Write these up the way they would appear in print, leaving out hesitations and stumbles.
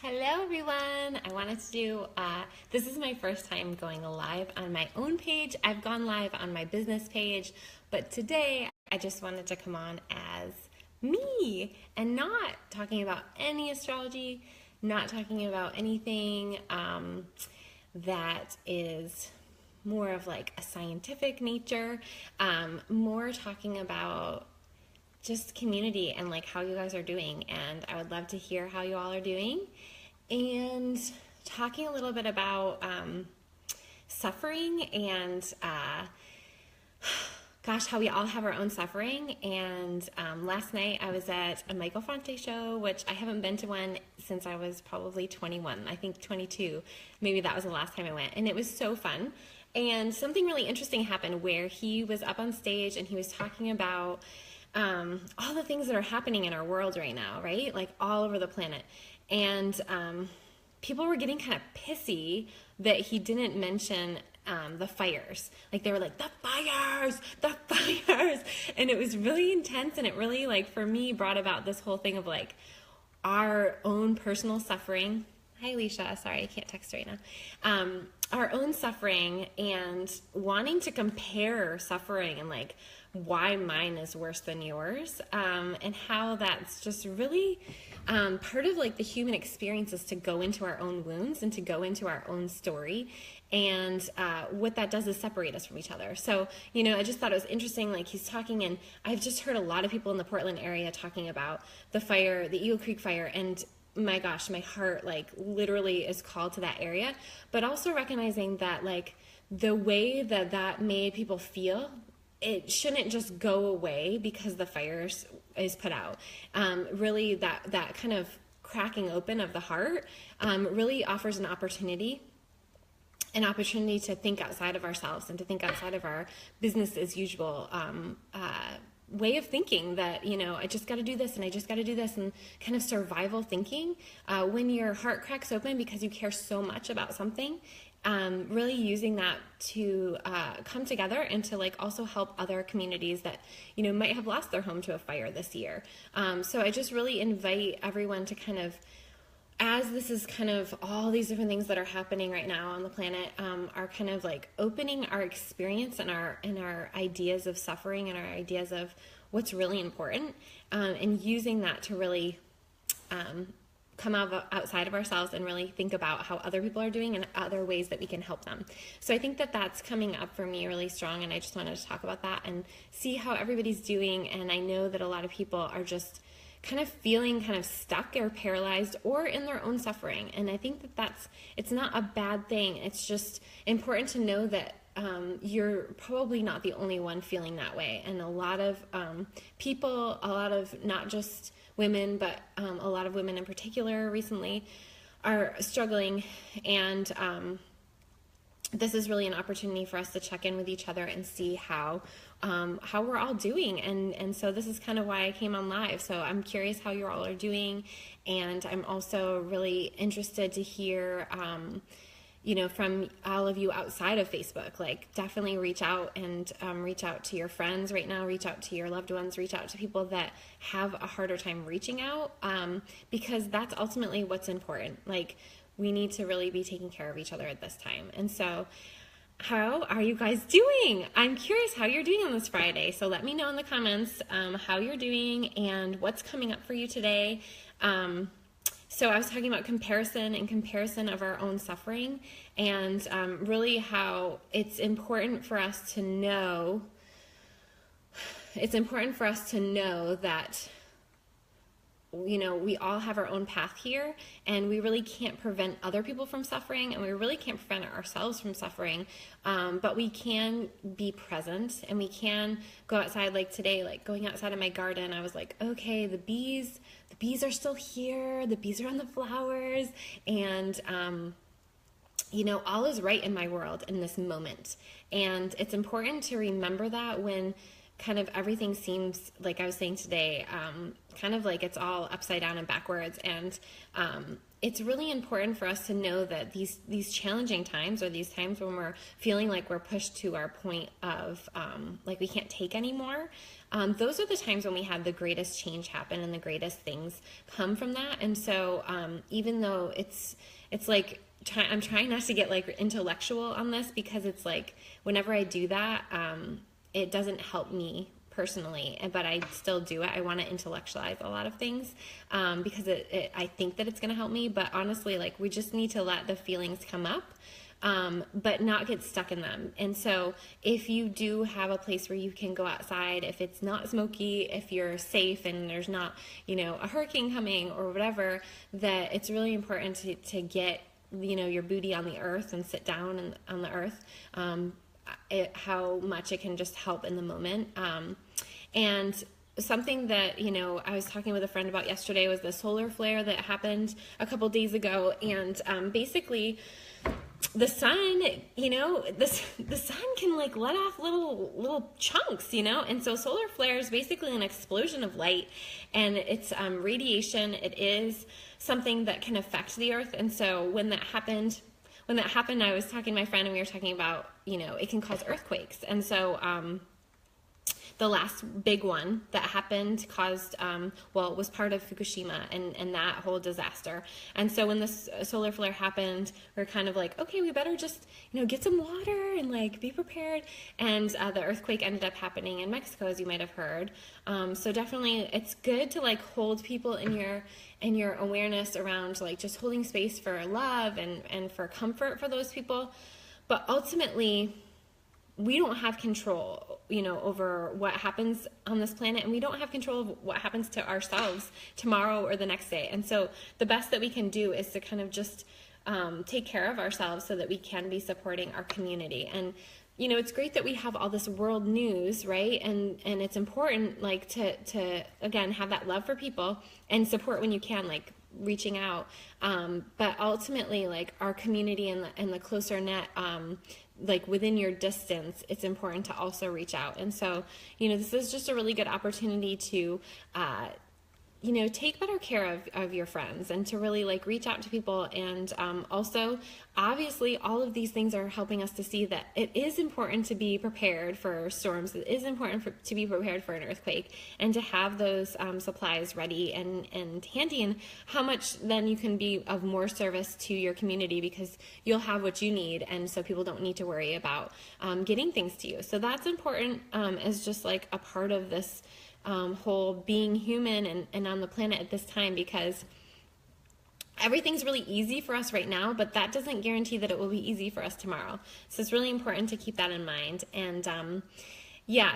Hello everyone! I wanted to do, this is my first time going live on my own page. I've gone live on my business page, but today I just wanted to come on as me and not talking about any astrology, not talking about anything that is more of like a scientific nature, more talking about just community and like how you guys are doing, and I would love to hear how you all are doing, and talking a little bit about suffering and gosh, how we all have our own suffering. And last night I was at a Michael Fonte show, which I haven't been to one since I was probably 21, I think 22, maybe that was the last time I went, and it was so fun. And something really interesting happened where he was up on stage and he was talking about all the things that are happening in our world right now, right? Like all over the planet. And people were getting kind of pissy that he didn't mention the fires. Like they were like, the fires, the fires. And it was really intense. And it really, like, for me, brought about this whole thing of like our own personal suffering. Hi, Alicia. Sorry, I can't text right now. Our own suffering and wanting to compare suffering and like why mine is worse than yours, and how that's just really part of like the human experience is to go into our own wounds and to go into our own story, and what that does is separate us from each other. So, you know, I just thought it was interesting, like he's talking, and I've just heard a lot of people in the Portland area talking about the fire, the Eagle Creek fire, and my gosh, my heart like literally is called to that area, but also recognizing that like the way that that made people feel, it shouldn't just go away because the fire is put out. Really, that kind of cracking open of the heart really offers an opportunity to think outside of ourselves and to think outside of our business as usual way of thinking, that, you know, I just got to do this and I just got to do this, and kind of survival thinking. When your heart cracks open because you care so much about something, really using that to come together and to like also help other communities that, you know, might have lost their home to a fire this year. So I just really invite everyone to kind of, as this is kind of all these different things that are happening right now on the planet, are kind of like opening our experience and our ideas of suffering and our ideas of what's really important, and using that to really come outside of ourselves and really think about how other people are doing and other ways that we can help them. So I think that that's coming up for me really strong, and I just wanted to talk about that and see how everybody's doing. And I know that a lot of people are just kind of feeling kind of stuck or paralyzed or in their own suffering. And I think that it's not a bad thing. It's just important to know that you're probably not the only one feeling that way. And a lot of people, a lot of not just women, but a lot of women in particular recently are struggling. And this is really an opportunity for us to check in with each other and see how we're all doing. And so this is kind of why I came on live. So I'm curious how you all are doing. And I'm also really interested to hear, you know, from all of you outside of Facebook. Like, definitely reach out and reach out to your friends right now, reach out to your loved ones, reach out to people that have a harder time reaching out, because that's ultimately what's important. Like, we need to really be taking care of each other at this time. And so how are you guys doing? I'm curious how you're doing on this Friday. So let me know in the comments how you're doing and what's coming up for you today. So I was talking about comparison of our own suffering, and really how it's important for us to know that, you know, we all have our own path here, and we really can't prevent other people from suffering, and we really can't prevent ourselves from suffering, but we can be present, and we can go outside. Like today, like going outside of my garden, I was like, okay, the bees are still here, the bees are on the flowers, and you know, all is right in my world in this moment. And it's important to remember that when kind of everything seems, like I was saying today, kind of like it's all upside down and backwards. And it's really important for us to know that these challenging times, or these times when we're feeling like we're pushed to our point of like we can't take anymore, those are the times when we have the greatest change happen and the greatest things come from that. And so even though it's like I'm trying not to get like intellectual on this, because it's like whenever I do that, it doesn't help me personally, but I still do it. I want to intellectualize a lot of things because I think that it's going to help me. But honestly, like we just need to let the feelings come up, but not get stuck in them. And so if you do have a place where you can go outside, if it's not smoky, if you're safe and there's not, a hurricane coming or whatever, that it's really important to get, your booty on the earth and sit down on the earth, how much it can just help in the moment. And something that, I was talking with a friend about yesterday was the solar flare that happened a couple days ago. And basically the sun, the sun can like let off little chunks, and so solar flare is basically an explosion of light, and it's radiation. It is something that can affect the earth. And so when that happened, I was talking to my friend, and we were talking about, it can cause earthquakes. And so the last big one that happened caused, was part of Fukushima and that whole disaster. And so when this solar flare happened, we were kind of like, okay, we better just, get some water and like be prepared. And the earthquake ended up happening in Mexico, as you might have heard. So definitely it's good to like hold people in your awareness around like just holding space for love and for comfort for those people. But ultimately, we don't have control, over what happens on this planet, and we don't have control of what happens to ourselves tomorrow or the next day. And so the best that we can do is to kind of just take care of ourselves so that we can be supporting our community. And, it's great that we have all this world news, right? And it's important, like, to again, have that love for people and support when you can, like, reaching out. But ultimately, like, our community and the closer net, like within your distance, it's important to also reach out. And so, this is just a really good opportunity to, take better care of your friends and to really like reach out to people. And also, obviously, all of these things are helping us to see that it is important to be prepared for storms. It is important to be prepared for an earthquake and to have those supplies ready and handy, and how much then you can be of more service to your community because you'll have what you need, and so people don't need to worry about getting things to you. So that's important as just like a part of this whole being human and on the planet at this time, because everything's really easy for us right now, but that doesn't guarantee that it will be easy for us tomorrow. So it's really important to keep that in mind. And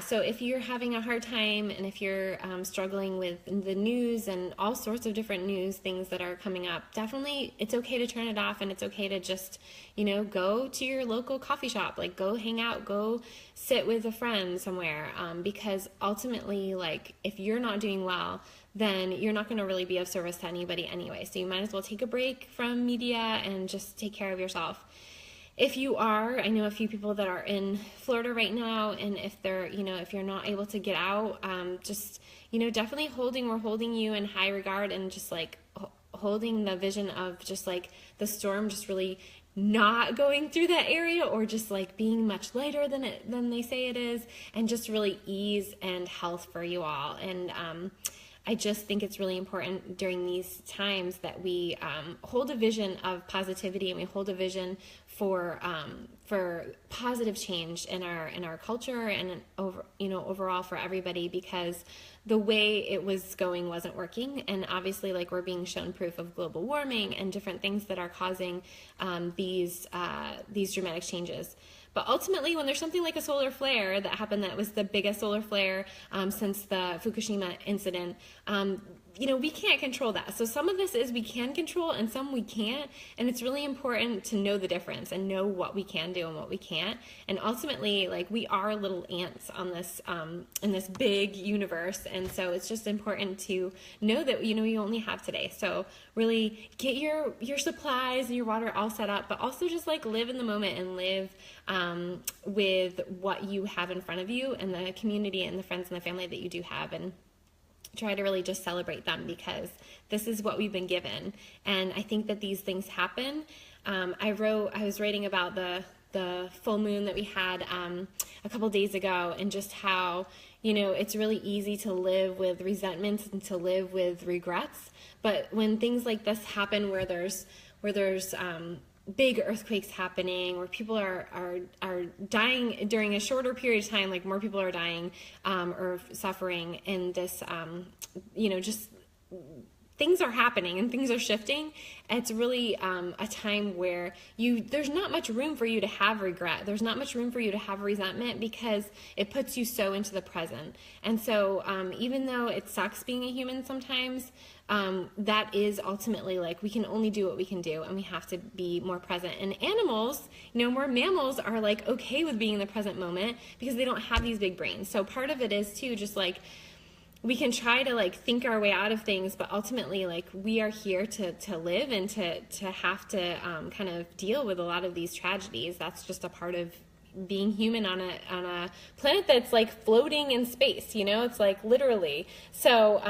so if you're having a hard time, and if you're struggling with the news and all sorts of different news things that are coming up, definitely it's okay to turn it off, and it's okay to just, go to your local coffee shop, like go hang out, go sit with a friend somewhere, because ultimately, like, if you're not doing well, then you're not going to really be of service to anybody anyway. So you might as well take a break from media and just take care of yourself. If you are, I know a few people that are in Florida right now, and if they're, if you're not able to get out, just, definitely we're holding you in high regard, and just like holding the vision of just like the storm just really not going through that area, or just like being much lighter than they say it is, and just really ease and health for you all. And I just think it's really important during these times that we hold a vision of positivity, and we hold a vision for positive change in our culture and overall for everybody, because the way it was going wasn't working. And obviously, like, we're being shown proof of global warming and different things that are causing these dramatic changes. But ultimately, when there's something like a solar flare that happened, that was the biggest solar flare since the Fukushima incident, we can't control that. So some of this is we can control, and some we can't. And it's really important to know the difference and know what we can do and what we can't. And ultimately, like, we are little ants on this in this big universe. And so it's just important to know that you only have today. So really get your supplies and your water all set up, but also just like live in the moment and live with what you have in front of you and the community and the friends and the family that you do have. And try to really just celebrate them, because this is what we've been given. And I think that these things happen. I was writing about the full moon that we had a couple days ago, and just how, it's really easy to live with resentments and to live with regrets. But when things like this happen, where there's big earthquakes happening, where people are dying during a shorter period of time, like more people are dying or suffering in this, just things are happening and things are shifting. It's really a time where there's not much room for you to have regret. There's not much room for you to have resentment, because it puts you so into the present. And so even though it sucks being a human sometimes, that is ultimately, like, we can only do what we can do, and we have to be more present. And animals, more mammals are like okay with being in the present moment, because they don't have these big brains. So part of it is too, just like, we can try to like think our way out of things, but ultimately, like, we are here to live and to have to kind of deal with a lot of these tragedies. That's just a part of being human on a planet that's like floating in space, it's like literally. So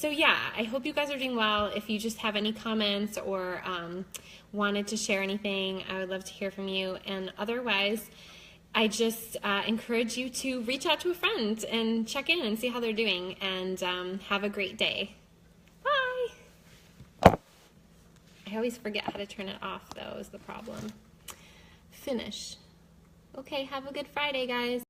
yeah, I hope you guys are doing well. If you just have any comments or wanted to share anything, I would love to hear from you. And otherwise, I just encourage you to reach out to a friend and check in and see how they're doing, and have a great day. Bye! I always forget how to turn it off, though, is the problem. Finish. Okay, have a good Friday, guys.